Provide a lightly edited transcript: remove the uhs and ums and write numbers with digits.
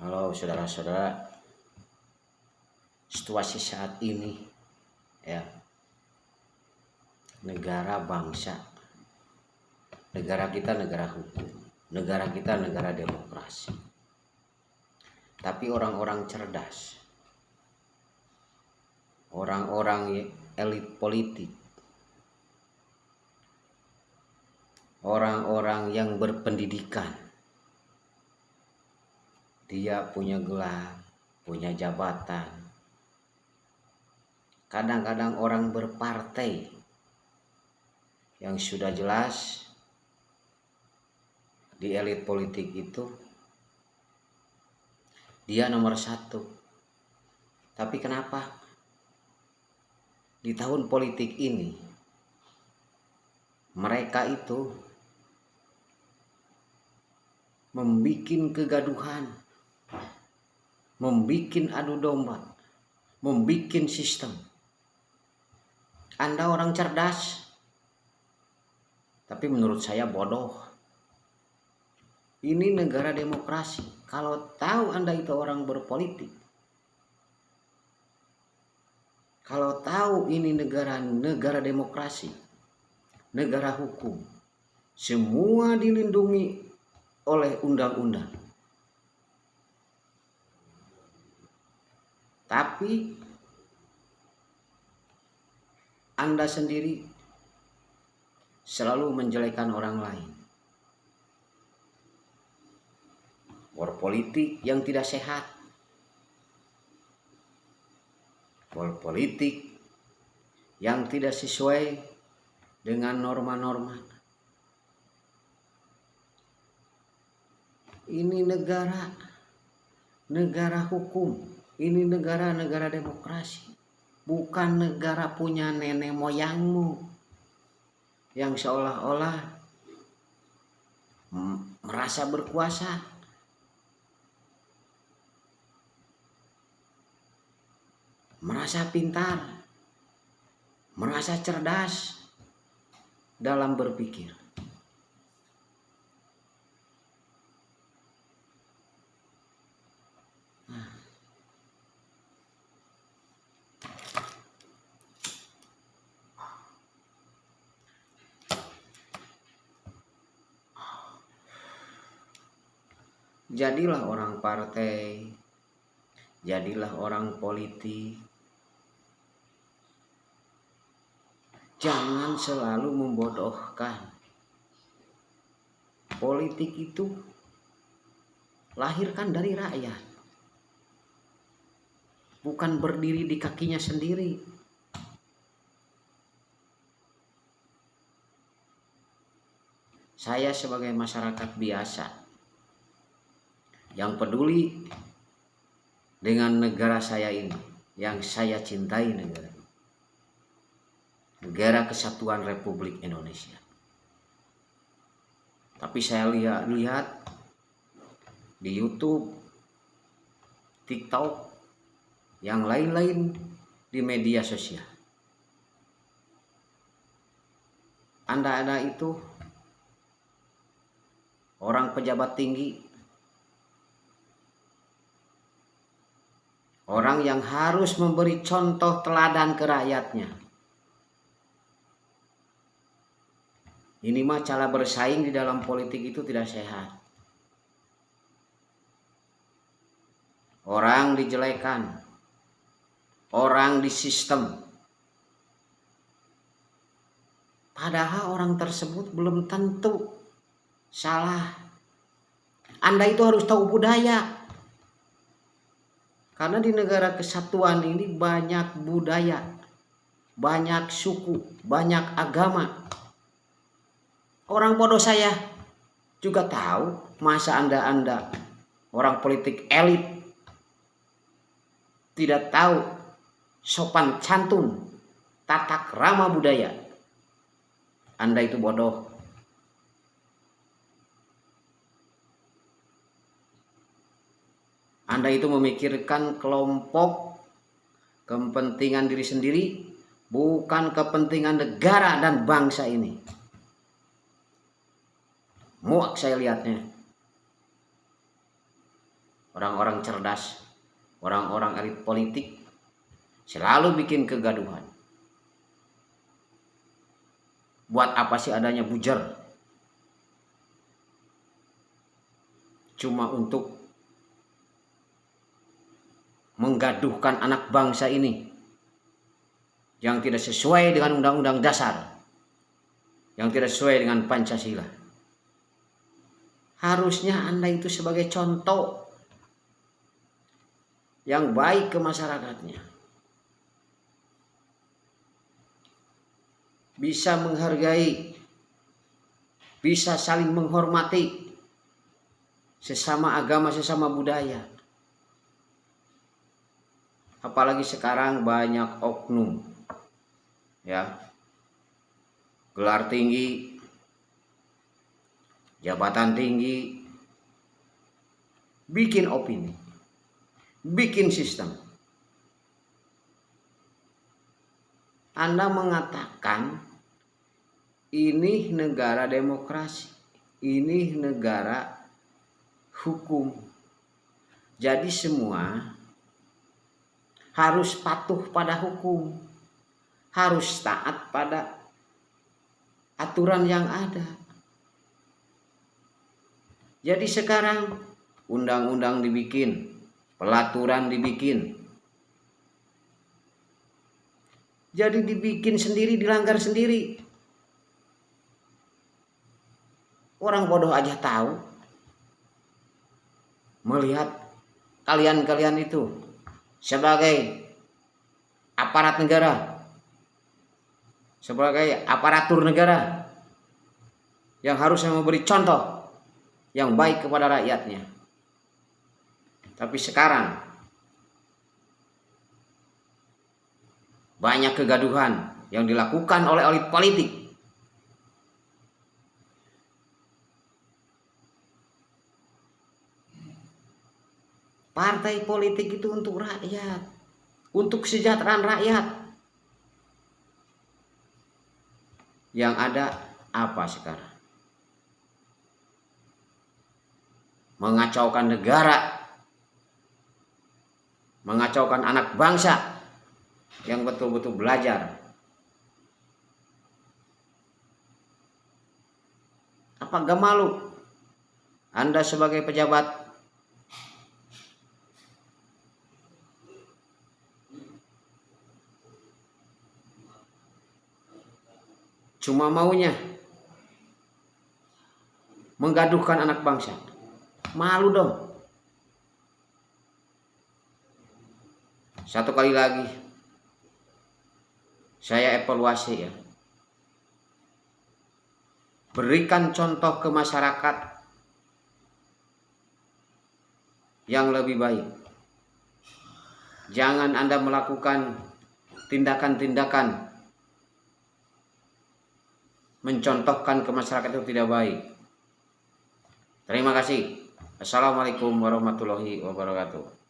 Halo saudara-saudara, situasi saat ini ya, negara bangsa, negara kita negara hukum, negara kita negara demokrasi. Tapi orang-orang cerdas, orang-orang elit politik, orang-orang yang berpendidikan, dia punya gelar, punya jabatan. Kadang-kadang orang berpartai yang sudah jelas di elit politik itu dia nomor satu. Tapi kenapa di tahun politik ini mereka itu membikin kegaduhan, membikin adu domba, membikin sistem. Anda orang cerdas, tapi menurut saya bodoh. Ini negara demokrasi. Kalau tahu Anda itu orang berpolitik, kalau tahu ini negara demokrasi, negara hukum, semua dilindungi oleh undang-undang. Tapi Anda sendiri selalu menjelekan orang lain. Berpolitik yang tidak sehat, berpolitik yang tidak sesuai dengan norma-norma. Ini negara hukum, ini negara demokrasi, bukan negara punya nenek moyangmu yang seolah-olah merasa berkuasa, merasa pintar, merasa cerdas dalam berpikir. Jadilah orang partai, jadilah orang politik. Jangan selalu membodohkan. Politik itu lahirkan dari rakyat, bukan berdiri di kakinya sendiri. Saya sebagai masyarakat biasa yang peduli dengan negara saya ini, yang saya cintai negara Kesatuan Republik Indonesia. Tapi saya lihat di YouTube, TikTok, yang lain-lain di media sosial, Anda itu orang pejabat tinggi, orang yang harus memberi contoh teladan ke rakyatnya. Ini mah cara bersaing di dalam politik itu tidak sehat. Orang dijelekan, orang disistem. Padahal orang tersebut belum tentu salah. Anda itu harus tahu budaya. Karena di negara kesatuan ini banyak budaya, banyak suku, banyak agama. Orang bodoh saya juga tahu, masa Anda orang politik elit tidak tahu sopan santun, tata krama budaya. Anda itu bodoh. Anda itu memikirkan kelompok, kepentingan diri sendiri, bukan kepentingan negara dan bangsa ini. Muak saya lihatnya. orang-orang cerdas, orang-orang elit politik selalu bikin kegaduhan. Buat apa sih adanya bujer? Cuma untuk menggaduhkan anak bangsa ini yang tidak sesuai dengan undang-undang dasar, yang tidak sesuai dengan Pancasila. Harusnya Anda itu sebagai contoh yang baik ke masyarakatnya. Bisa menghargai, bisa saling menghormati sesama agama, sesama budaya. Apalagi sekarang banyak oknum, ya, gelar tinggi, jabatan tinggi, bikin opini, bikin sistem. Anda mengatakan ini negara demokrasi, ini negara hukum. Jadi semua harus patuh pada hukum, harus taat pada aturan yang ada. Jadi sekarang undang-undang dibikin, pelaturan dibikin. Jadi dibikin sendiri, dilanggar sendiri. Orang bodoh aja tahu. Melihat kalian-kalian itu sebagai aparat negara, sebagai aparatur negara yang harusnya memberi contoh yang baik kepada rakyatnya. Tapi sekarang banyak kegaduhan yang dilakukan oleh elit politik. Partai politik itu untuk rakyat, untuk kesejahteraan rakyat. Yang ada apa sekarang? Mengacaukan negara, mengacaukan anak bangsa yang betul-betul belajar. Apa gak malu Anda sebagai pejabat cuma maunya menggaduhkan anak bangsa? Malu dong. Satu kali lagi saya evaluasi, ya. Berikan contoh ke masyarakat yang lebih baik. Jangan Anda melakukan tindakan-tindakan mencontohkan ke masyarakat itu tidak baik. Terima kasih. Assalamualaikum warahmatullahi wabarakatuh.